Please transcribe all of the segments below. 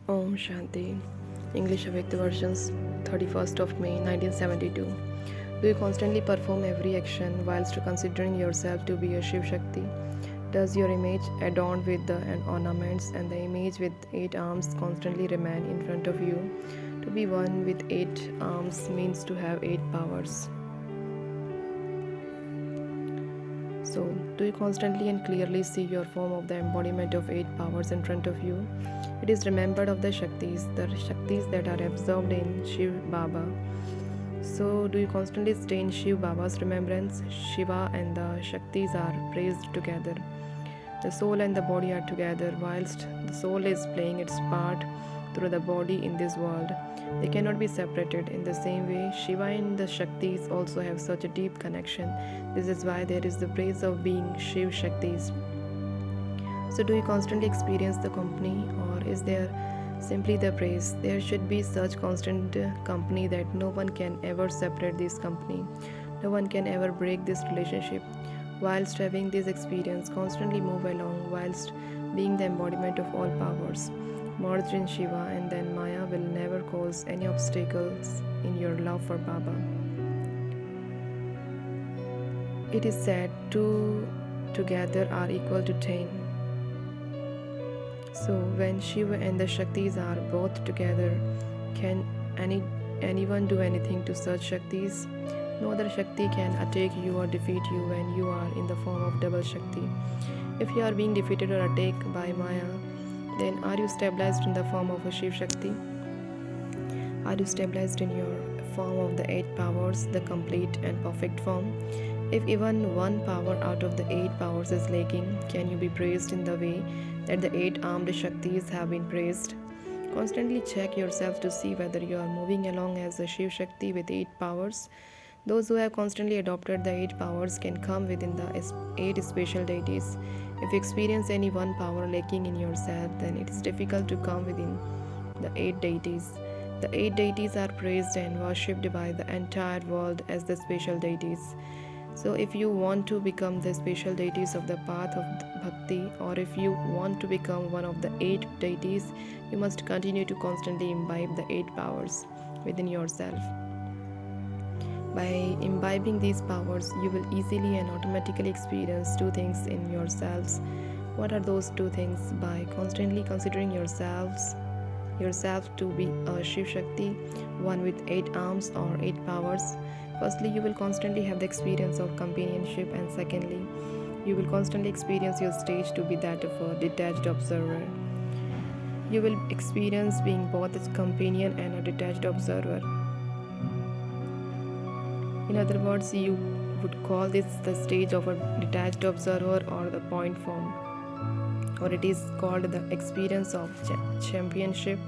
Om Shanti. English Avyakt versions 31st of May 1972. Do you constantly perform every action whilst considering yourself to be a Shiv Shakti? Does your image adorned with the ornaments and the image with 8 arms constantly remain in front of you? To be one with 8 arms means to have 8 powers. So, do you constantly and clearly see your form of the embodiment of 8 powers in front of you? It is remembered of the Shaktis that are absorbed in Shiv Baba. So, do you constantly stay in Shiv Baba's remembrance? Shiva and the Shaktis are praised together. The soul and the body are together, whilst the soul is playing its part through the body in this world. They cannot be separated. In the same way, Shiva and the Shaktis also have such a deep connection. This is why there is the praise of being Shiv Shaktis. So, do you constantly experience the company, or is there simply the praise? There should be such constant company that no one can ever separate this company. No one can ever break this relationship. Whilst having this experience, constantly move along, whilst being the embodiment of all powers. Merged in Shiva, and then Maya will never cause any obstacles in your love for Baba. It is said two together are equal to 10. So when Shiva and the Shaktis are both together, can anyone do anything to such Shaktis? No other Shakti can attack you or defeat you when you are in the form of double Shakti. If you are being defeated or attacked by Maya, then are you stabilized in the form of a Shiv Shakti? Are you stabilized in your form of the 8 powers, the complete and perfect form? If even one power out of the 8 powers is lacking, can you be praised in the way that the 8 armed Shaktis have been praised? Constantly check yourself to see whether you are moving along as a Shiv Shakti with 8 powers. Those who have constantly adopted the 8 powers can come within the 8 special deities. If you experience any one power lacking in yourself, then it is difficult to come within the 8 deities. The 8 deities are praised and worshipped by the entire world as the special deities. So, if you want to become the special deities of the path of bhakti, or if you want to become one of the 8 deities, you must continue to constantly imbibe the 8 powers within yourself. By imbibing these powers, you will easily and automatically experience two things in yourselves. What are those two things? By constantly considering yourself to be a Shiv Shakti, one with 8 arms or 8 powers. Firstly, you will constantly have the experience of companionship, and secondly, you will constantly experience your stage to be that of a detached observer. You will experience being both a companion and a detached observer. In other words, you would call this the stage of a detached observer or the point form, or it is called the experience of championship,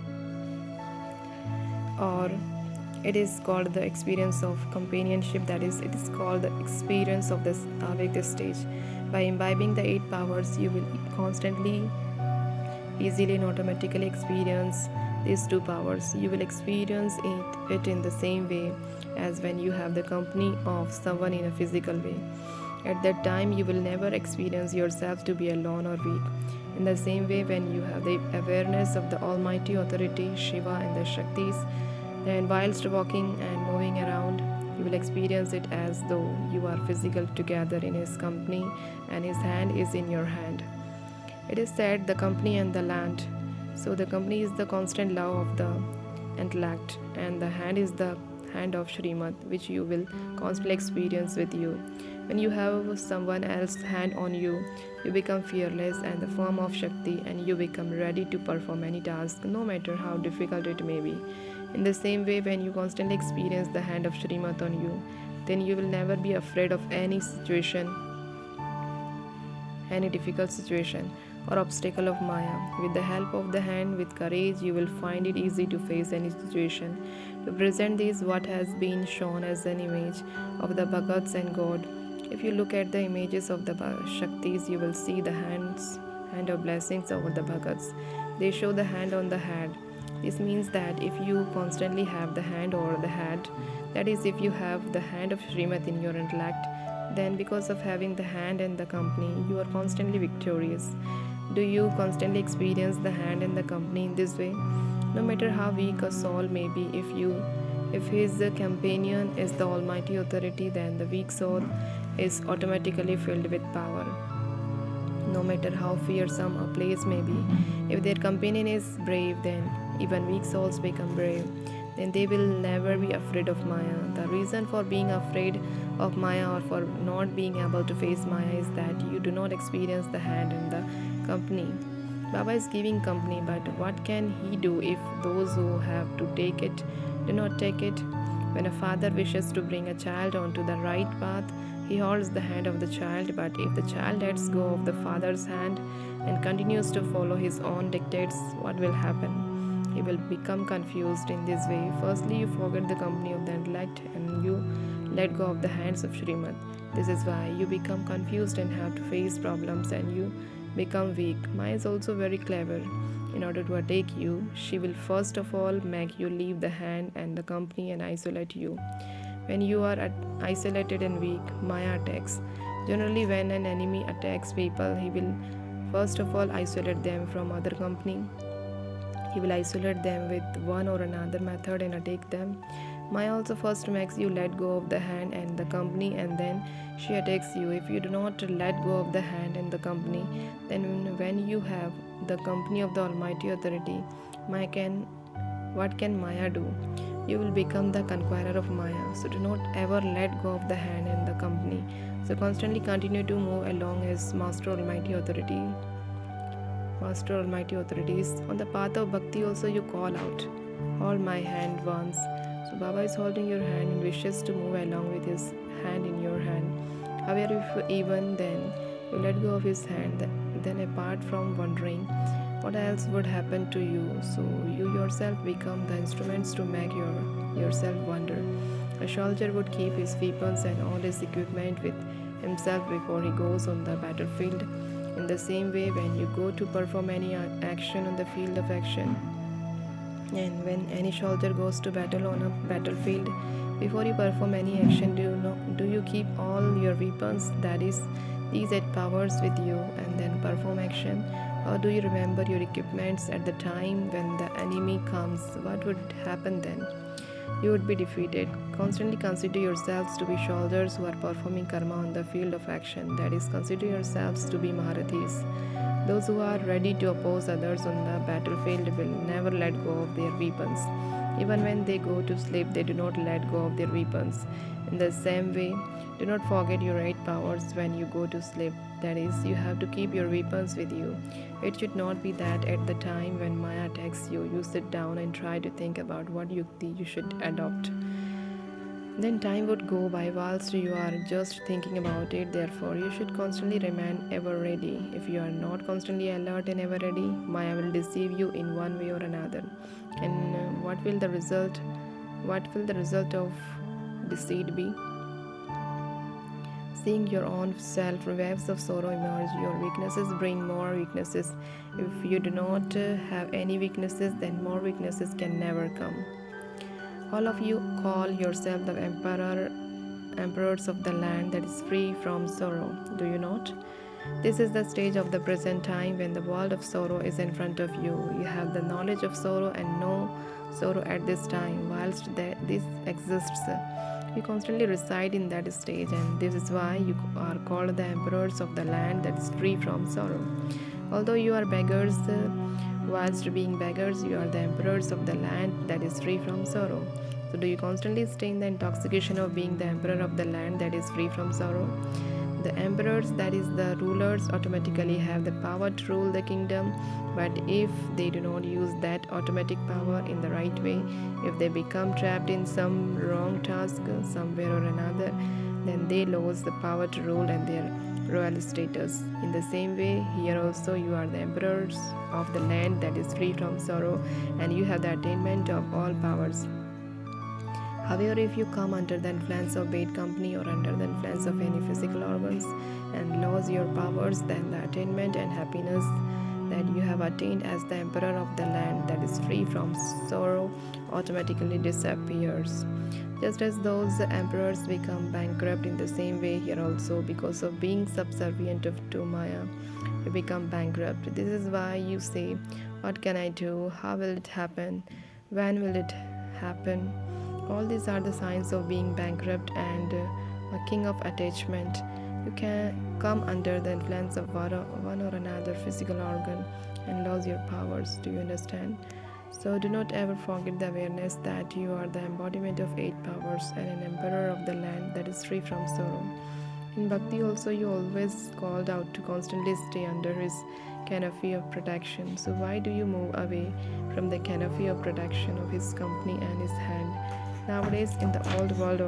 or it is called the experience of companionship, that is, it is called the experience of this avyakt stage. By imbibing the 8 powers, you will constantly, easily, and automatically experience these two powers. You will experience it in the same way as when you have the company of someone in a physical way. At that time, you will never experience yourself to be alone or weak. In the same way, when you have the awareness of the Almighty Authority, Shiva, and the Shaktis, then whilst walking and moving around, you will experience it as though you are physical together in His company and His hand is in your hand. It is said the company and the land. So the company is the constant love of the intellect, and the hand is the hand of Srimad, which you will constantly experience with you. When you have someone else's hand on you, you become fearless and the form of Shakti, and you become ready to perform any task, no matter how difficult it may be. In the same way, when you constantly experience the hand of Srimad on you, then you will never be afraid of any situation, any difficult situation or obstacle of Maya. With the help of the hand, with courage, you will find it easy to face any situation. To present this, what has been shown as an image of the Bhagats and God. If you look at the images of the Shaktis, you will see the hand of blessings over the Bhagats. They show the hand on the head. This means that if you constantly have the hand over the head, that is, if you have the hand of Srimad in your intellect, then because of having the hand and the company, you are constantly victorious. Do you constantly experience the hand and the company in this way? No matter how weak a soul may be, if his companion is the almighty authority, then the weak soul is automatically filled with power. No matter how fearsome a place may be, if their companion is brave, then even weak souls become brave. Then they will never be afraid of Maya. The reason for being afraid of Maya or for not being able to face Maya is that you do not experience the hand and the company. Baba is giving company, but what can he do if those who have to take it do not take it? When a father wishes to bring a child onto the right path, he holds the hand of the child, but if the child lets go of the father's hand and continues to follow his own dictates, what will happen? He will become confused in this way. Firstly, you forget the company of the intellect and you let go of the hands of Srimad. This is why you become confused and have to face problems and you become weak. Maya is also very clever. In order to attack you, she will first of all make you leave the hand and the company and isolate you. When you are isolated and weak, Maya attacks. Generally, when an enemy attacks people, he will first of all isolate them from other company. He will isolate them with one or another method and attack them. Maya also first makes you let go of the hand and the company, and then she attacks you. If you do not let go of the hand and the company, then when you have the company of the Almighty Authority, what can Maya do? You will become the conqueror of Maya. So do not ever let go of the hand and the company. So constantly continue to move along as Master Almighty authorities. On the path of bhakti also you call out, hold my hand once. So Baba is holding your hand and wishes to move along with his hand in your hand. However, if even then you let go of his hand, then apart from wondering what else would happen to you, so you yourself become the instruments to make yourself wonder. A soldier would keep his weapons and all his equipment with himself before he goes on the battlefield. In the same way, when you go to perform any action on the field of action, and when any soldier goes to battle on a battlefield, before you perform any action, do you keep all your weapons, that is, these 8 powers with you, and then perform action? Or do you remember your equipments at the time when the enemy comes? What would happen then? You would be defeated. Constantly consider yourselves to be soldiers who are performing karma on the field of action. That is, consider yourselves to be Maharathis. Those who are ready to oppose others on the battlefield will never let go of their weapons. Even when they go to sleep, they do not let go of their weapons. In the same way, do not forget your 8 powers when you go to sleep. That is, you have to keep your weapons with you. It should not be that at the time when Maya attacks you, you sit down and try to think about what yukti you should adopt. Then time would go by whilst you are just thinking about it. Therefore, you should constantly remain ever ready. If you are not constantly alert and ever ready, Maya will deceive you in one way or another. And what will the result? What will the result of deceit be? Seeing your own self, waves of sorrow emerge. Your weaknesses bring more weaknesses. If you do not have any weaknesses, then more weaknesses can never come. All of you call yourself the emperors of the land that is free from sorrow, do you not? This is the stage of the present time when the world of sorrow is in front of you. You have the knowledge of sorrow and no sorrow at this time, whilst this exists. You constantly reside in that stage, and this is why you are called the emperors of the land that is free from sorrow. Although you are beggars, whilst being beggars, you are the emperors of the land that is free from sorrow. So, do you constantly stay in the intoxication of being the emperor of the land that is free from sorrow? The emperors, that is, the rulers, automatically have the power to rule the kingdom, but if they do not use that automatic power in the right way, if they become trapped in some wrong task somewhere or another, then they lose the power to rule and their royal status. In the same way, here also you are the emperors of the land that is free from sorrow, and you have the attainment of all powers. However, if you come under the influence of bad company or under the influence of any physical organs and lose your powers, then the attainment and happiness that you have attained as the emperor of the land that is free from sorrow automatically disappears. Just as those emperors become bankrupt, in the same way here also, because of being subservient to Maya, you become bankrupt. This is why you say, What can I do? How will it happen? When will it happen? All these are the signs of being bankrupt and a king of attachment. You can come under the influence of one or another physical organ and lose your powers. Do you understand? So do not ever forget the awareness that you are the embodiment of eight powers and an emperor of the land that is free from sorrow. In Bhakti, also, you always called out to constantly stay under his canopy of protection. So, why do you move away from the canopy of protection of his company and his hand? Nowadays, in the old world,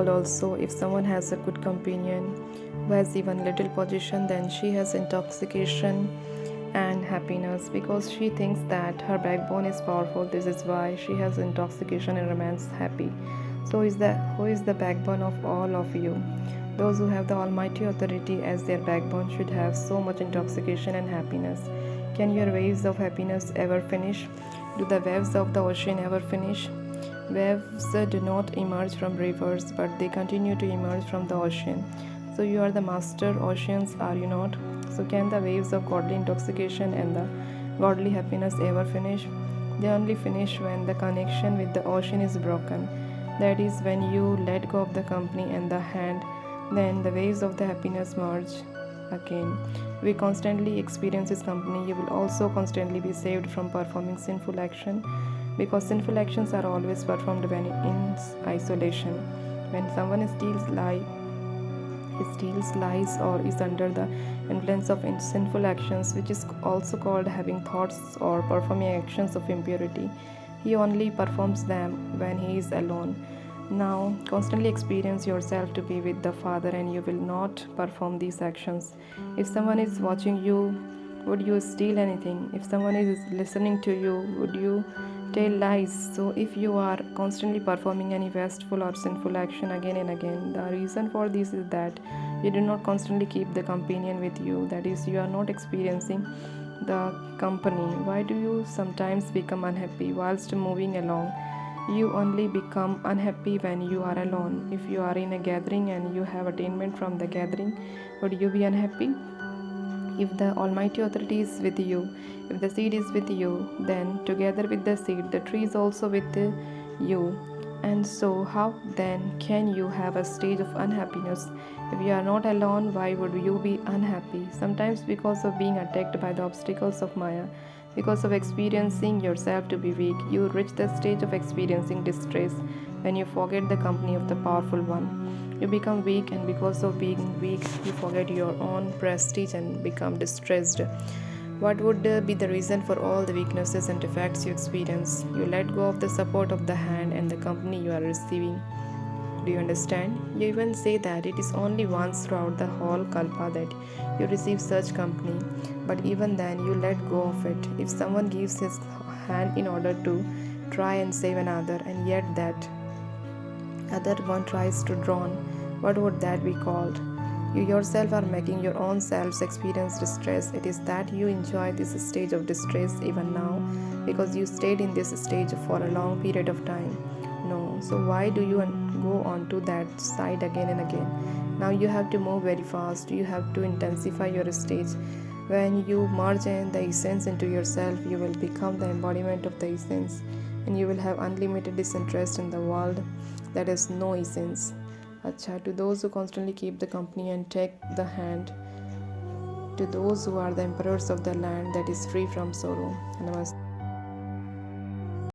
also, if someone has a good companion who has even little position, then she has intoxication and happiness because she thinks that her backbone is powerful. This is why she has intoxication and remains happy. So who is the backbone of all of you? Those who have the Almighty authority as their backbone should have so much intoxication and happiness. Can your waves of happiness ever finish? Do the waves of the ocean ever finish? Waves do not emerge from rivers, but they continue to emerge from the ocean. So you are the master oceans, are you not? So can the waves of godly intoxication and the godly happiness ever finish? They only finish when the connection with the ocean is broken. That is when you let go of the company and the hand, then the waves of the happiness merge again. We constantly experience his company. You will also constantly be saved from performing sinful action because sinful actions are always performed when in isolation. When someone steals, lies, or is under the influence of sinful actions, which is also called having thoughts or performing actions of impurity, he only performs them when he is alone. Now, constantly experience yourself to be with the Father, and you will not perform these actions. If someone is watching you, would you steal anything? If someone is listening to you, would you tell lies? So, if you are constantly performing any wasteful or sinful action again and again, the reason for this is that you do not constantly keep the companion with you. That is, you are not experiencing the company. Why do you sometimes become unhappy whilst moving along? You only become unhappy when you are alone. If you are in a gathering and you have attainment from the gathering, would you be unhappy? If the Almighty authority is with you, if the seed is with you, then together with the seed, the tree is also with you. And so, how then can you have a stage of unhappiness? If you are not alone, why would you be unhappy? Sometimes because of being attacked by the obstacles of Maya, because of experiencing yourself to be weak, you reach the stage of experiencing distress when you forget the company of the powerful one. You become weak, and because of being weak, you forget your own prestige and become distressed. What would be the reason for all the weaknesses and defects you experience? You let go of the support of the hand and the company you are receiving. Do you understand? You even say that it is only once throughout the whole kalpa that you receive such company, but even then you let go of it. If someone gives his hand in order to try and save another, and yet that other one tries to drown, what would that be called? You yourself are making your own selves experience distress. It is that you enjoy this stage of distress even now because you stayed in this stage for a long period of time. No, so why do you go on to that side again and again? Now you have to move very fast. You have to intensify your stage. When you merge in the essence into yourself, you will become the embodiment of the essence, and you will have unlimited disinterest in the world that has no essence. Acha, to those who constantly keep the company and take the hand, to those who are the emperors of the land that is free from sorrow. Namaste.